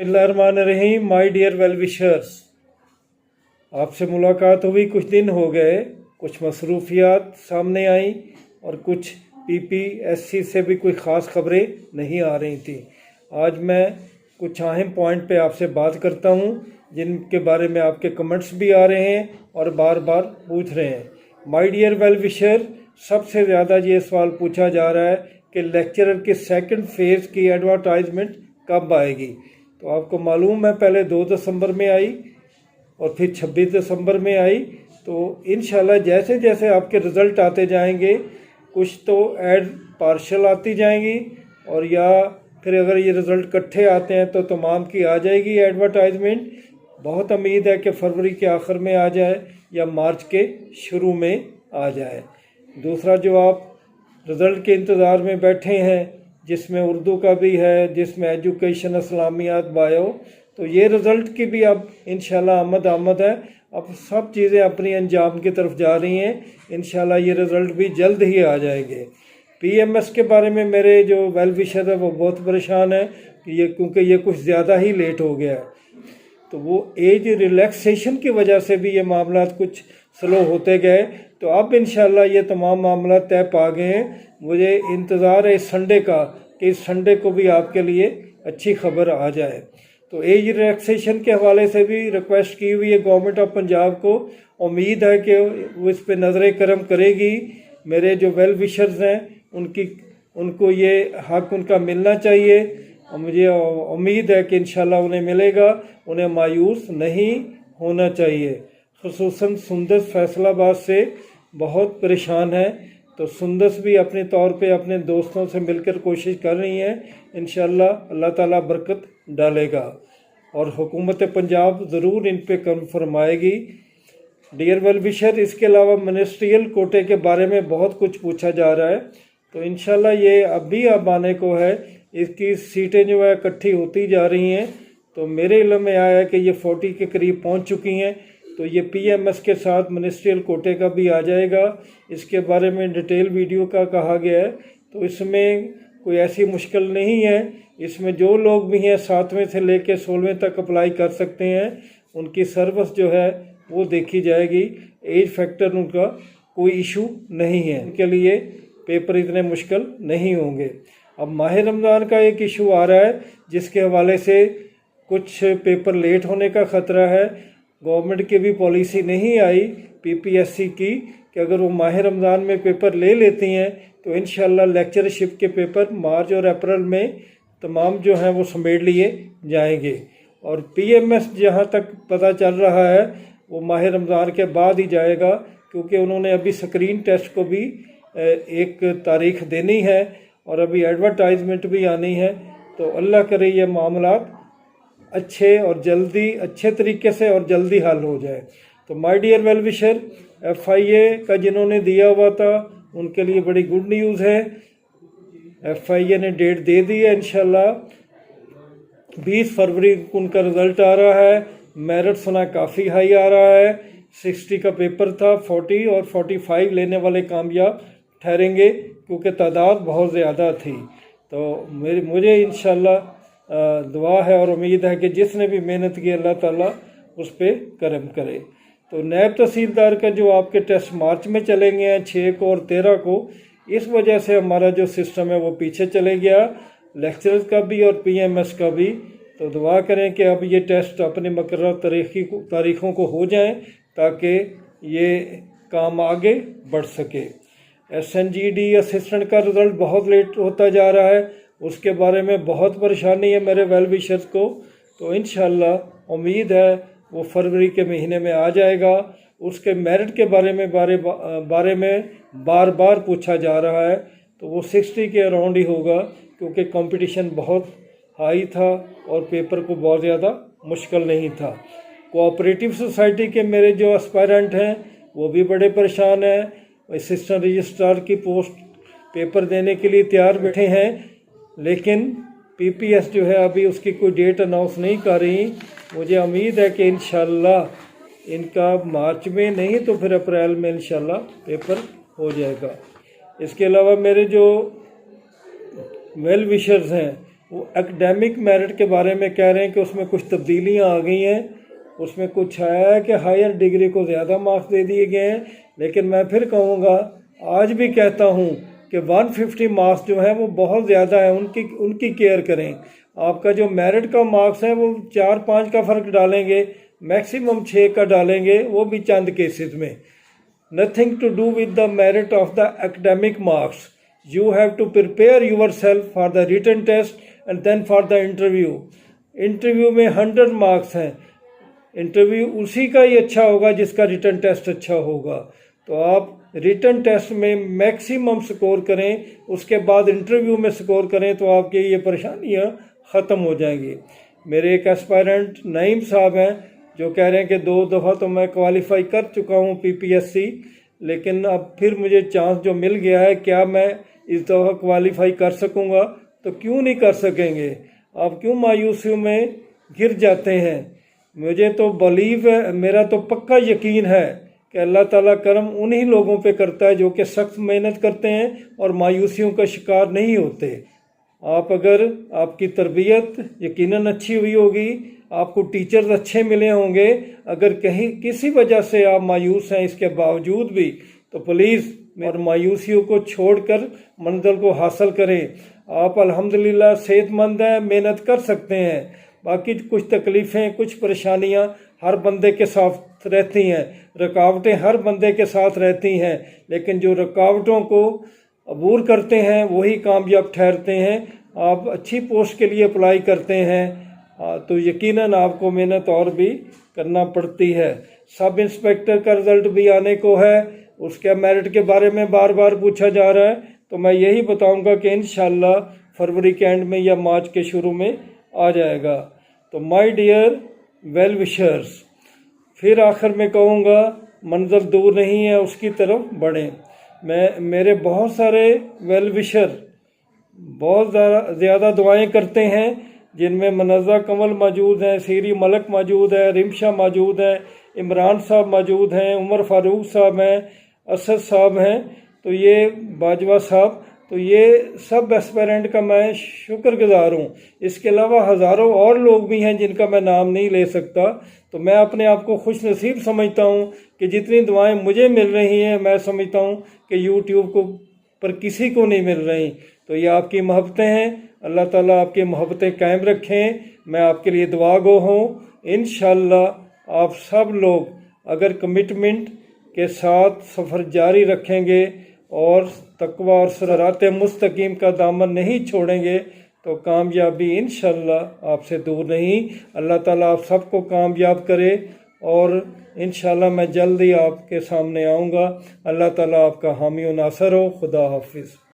बिस्मिल्लाहिर्रहमानिर्रहीम। My dear well wishers, आपसे मुलाकात हुई, कुछ दिन हो गए, कुछ मसरूफियात सामने आई और कुछ पीपीएससी से भी कोई ख़ास खबरें नहीं आ रही थी। आज मैं कुछ अहम पॉइंट पे आपसे बात करता हूँ जिनके बारे में आपके कमेंट्स भी आ रहे हैं और बार बार पूछ रहे हैं। माय डियर वेल विशर, सबसे ज़्यादा ये सवाल पूछा जा रहा है कि लेक्चरर के सेकंड फेज़ की एडवर्टाइजमेंट कब आएगी। तो आपको मालूम है, पहले 2 दिसंबर में आई और फिर 26 दिसंबर में आई। तो इंशाल्लाह जैसे जैसे आपके रिज़ल्ट आते जाएंगे, कुछ तो ऐड पार्शल आती जाएंगी और या फिर अगर ये रिज़ल्ट इकट्ठे आते हैं तो तमाम की आ जाएगी एडवर्टाइजमेंट। बहुत उम्मीद है कि फरवरी के आखिर में आ जाए या मार्च के शुरू में आ जाए। दूसरा, जो आप रिज़ल्ट के इंतज़ार में बैठे हैं, जिसमें उर्दू का भी है, जिसमें एजुकेशन, इस्लामियात, बायो, तो ये रिज़ल्ट की भी अब इंशाल्लाह आमद है। अब सब चीज़ें अपनी अंजाम की तरफ जा रही हैं। इंशाल्लाह ये रिज़ल्ट भी जल्द ही आ जाएंगे। पीएमएस के बारे में मेरे जो वेल विशर है वो बहुत परेशान है कि क्योंकि ये कुछ ज़्यादा ही लेट हो गया है। तो वो एज रिलैक्सेशन की वजह से भी ये मामला कुछ स्लो होते गए। तो अब इंशाल्लाह ये तमाम मामला तय पा गए हैं। मुझे इंतज़ार है इस संडे का कि इस संडे को भी आपके लिए अच्छी खबर आ जाए। तो एज रिलैक्सेशन के हवाले से भी रिक्वेस्ट की हुई है गवर्नमेंट ऑफ पंजाब को। उम्मीद है कि वो इस पर नज़र करम करेगी। मेरे जो वेल विशर्स हैं उनको ये हक उनका मिलना चाहिए और मुझे उम्मीद है कि इंशाल्लाह उन्हें मिलेगा। उन्हें मायूस नहीं होना चाहिए। खुसूसन सुंदस फैसलाबाद से बहुत परेशान है। तो सुंदस भी अपने तौर पे अपने दोस्तों से मिलकर कोशिश कर रही हैं। इंशाल्लाह अल्लाह ताला बरकत डालेगा और हुकूमत पंजाब ज़रूर इन पे कम फरमाएगी। डियर वेल विशर, इसके अलावा मिनिस्ट्रियल कोटे के बारे में बहुत कुछ पूछा जा रहा है। तो इंशाल्लाह ये अब आने को है। इसकी सीटें जो है इकट्ठी होती जा रही हैं। तो मेरे इल्म में आया है कि ये 40 के करीब पहुंच चुकी हैं। तो ये पीएमएस के साथ मिनिस्ट्रियल कोटे का भी आ जाएगा। इसके बारे में डिटेल वीडियो का कहा गया है। तो इसमें कोई ऐसी मुश्किल नहीं है। इसमें जो लोग भी हैं 7वें से लेकर 16वें तक अप्लाई कर सकते हैं। उनकी सर्विस जो है वो देखी जाएगी। एज फैक्टर उनका कोई इशू नहीं है। उनके लिए पेपर इतने मुश्किल नहीं होंगे। अब माह रमज़ान का एक इशू आ रहा है जिसके हवाले से कुछ पेपर लेट होने का ख़तरा है। गवर्नमेंट की भी पॉलिसी नहीं आई पीपीएससी की कि अगर वो माह रमज़ान में पेपर ले लेती हैं तो इंशाल्लाह लेक्चरशिप के पेपर मार्च और अप्रैल में तमाम जो हैं वो समेट लिए जाएंगे। और पीएमएस जहाँ तक पता चल रहा है वो माह रमज़ान के बाद ही जाएगा, क्योंकि उन्होंने अभी स्क्रीन टेस्ट को भी एक तारीख देनी है और अभी एडवर्टाइजमेंट भी आनी है। तो अल्लाह करे ये मामलात अच्छे तरीके से और जल्दी हल हो जाए। तो my dear well wisher, FIA का जिन्होंने दिया हुआ था उनके लिए बड़ी गुड न्यूज़ है। एफआईए ने डेट दे दी है। इंशाल्लाह 20 फरवरी को उनका रिज़ल्ट आ रहा है। मेरिट सुना काफ़ी हाई आ रहा है। 60 का पेपर था, 40 और 45 लेने वाले कामयाब ठहरेंगे क्योंकि तादाद बहुत ज़्यादा थी। तो मुझे इंशाल्लाह दुआ है और उम्मीद है कि जिसने भी मेहनत की अल्लाह ताला उस पर करम करे। तो नायब तहसीलदार का जो आपके टेस्ट मार्च में चलेंगे हैं 6 को और 13 को, इस वजह से हमारा जो सिस्टम है वो पीछे चले गया, लेक्चरर्स का भी और पीएमएस का भी। तो दुआ करें कि अब ये टेस्ट अपने मुकर्रर तारीख़ों को हो जाएं ताकि ये काम आगे बढ़ सके। एसएनजीडी असिस्टेंट का रिज़ल्ट बहुत लेट होता जा रहा है। उसके बारे में बहुत परेशानी है मेरे वेल विशर्स को। तो इंशाल्लाह उम्मीद है वो फरवरी के महीने में आ जाएगा। उसके मेरिट के बारे में बार बार पूछा जा रहा है। तो वो 60 के अराउंड ही होगा क्योंकि कंपटीशन बहुत हाई था और पेपर को बहुत ज़्यादा मुश्किल नहीं था। कोऑपरेटिव सोसाइटी के मेरे जो एस्पायरेंट हैं वो भी बड़े परेशान हैं। असिस्टेंट रजिस्ट्रार की पोस्ट पेपर देने के लिए तैयार बैठे हैं, लेकिन पीपीएस जो है अभी उसकी कोई डेट अनाउंस नहीं कर रही। मुझे उम्मीद है कि इंशाल्लाह इनका मार्च में नहीं तो फिर अप्रैल में इंशाल्लाह पेपर हो जाएगा। इसके अलावा मेरे जो वेल विशर्स हैं वो एकेडमिक मेरिट के बारे में कह रहे हैं कि उसमें कुछ तब्दीलियां आ गई हैं, उसमें कुछ आया है कि हायर डिग्री को ज़्यादा मार्क्स दे दिए गए हैं। लेकिन मैं फिर कहूँगा, आज भी कहता हूँ कि 150 मार्क्स जो हैं वो बहुत ज़्यादा है, उनकी केयर करें। आपका जो मेरिट का मार्क्स है वो 4-5 का फ़र्क डालेंगे, मैक्सिमम 6 का डालेंगे, वो भी चंद केसेस में। Nothing to do with the merit of the academic marks. You have to prepare yourself for the written test and then for the interview. Interview में 100 मार्क्स हैं, इंटरव्यू उसी का ही अच्छा होगा जिसका रिटन टेस्ट अच्छा होगा। तो आप रिटन टेस्ट में मैक्सिमम स्कोर करें, उसके बाद इंटरव्यू में स्कोर करें, तो आपकी ये परेशानियां ख़त्म हो जाएंगी। मेरे एक एस्पायरेंट नईम साहब हैं जो कह रहे हैं कि 2 दफ़ा तो मैं क्वालिफाई कर चुका हूँ PPSC, लेकिन अब फिर मुझे चांस जो मिल गया है, क्या मैं इस दफ़ा क्वालिफाई कर सकूँगा? तो क्यों नहीं कर सकेंगे? आप क्यों मायूसियों में गिर जाते हैं? मुझे तो बिलीव है, मेरा तो पक्का यकीन है कि अल्लाह ताला करम उन्हीं लोगों पे करता है जो कि सख्त मेहनत करते हैं और मायूसियों का शिकार नहीं होते। आप अगर आपकी तरबियत यकीनन अच्छी हुई होगी, आपको टीचर्स अच्छे मिले होंगे, अगर कहीं किसी वजह से आप मायूस हैं इसके बावजूद भी, तो प्लीज़ और मायूसियों को छोड़कर मंजिल को हासिल करें। आप अल्हम्दुलिल्लाह सेहतमंद हैं, मेहनत कर सकते हैं। बाकी कुछ तकलीफ़ें, कुछ परेशानियां हर बंदे के साथ रहती हैं, रुकावटें हर बंदे के साथ रहती हैं, लेकिन जो रुकावटों को अबूर करते हैं वही कामयाब ठहरते हैं। आप अच्छी पोस्ट के लिए अप्लाई करते हैं तो यकीनन आपको मेहनत और भी करना पड़ती है। सब इंस्पेक्टर का रिज़ल्ट भी आने को है, उसके मेरिट के बारे में बार बार पूछा जा रहा है, तो मैं यही बताऊंगा कि इंशाल्लाह फरवरी के एंड में या मार्च के शुरू में आ जाएगा। तो माय डियर वेल विशर्स, फिर आखिर में कहूँगा, मंजिल दूर नहीं है, उसकी तरफ बढ़ें। मेरे बहुत सारे वेल विशर बहुत ज़्यादा दुआएं करते हैं, जिनमें मनज़ा कमल मौजूद हैं, सीरी मलक मौजूद है, रिमशा मौजूद है, इमरान साहब मौजूद हैं, उमर फारूक साहब हैं, असद साहब हैं, तो ये बाजवा साहब, तो ये सब एस्पायरेंट का मैं शुक्रगुजार हूँ। इसके अलावा हज़ारों और लोग भी हैं जिनका मैं नाम नहीं ले सकता। तो मैं अपने आप को खुश नसीब समझता हूँ कि जितनी दुआएं मुझे मिल रही हैं, मैं समझता हूँ कि यूट्यूब को पर किसी को नहीं मिल रही। तो ये आपकी मोहब्बतें हैं, अल्लाह ताला आपकी मोहब्बतें कायम रखें। मैं आपके लिए दुआ गो हूँ। इंशाअल्लाह आप सब लोग अगर कमिटमेंट के साथ सफ़र जारी रखेंगे और तकवा और सिरात मुस्तकीम का दामन नहीं छोड़ेंगे, तो कामयाबी इंशाअल्लाह आपसे दूर नहीं। अल्लाह ताला आप सबको कामयाब करे और इंशाअल्लाह मैं जल्द ही आपके सामने आऊँगा। अल्लाह ताला आपका हामी व नासर हो। खुदा हाफिज़।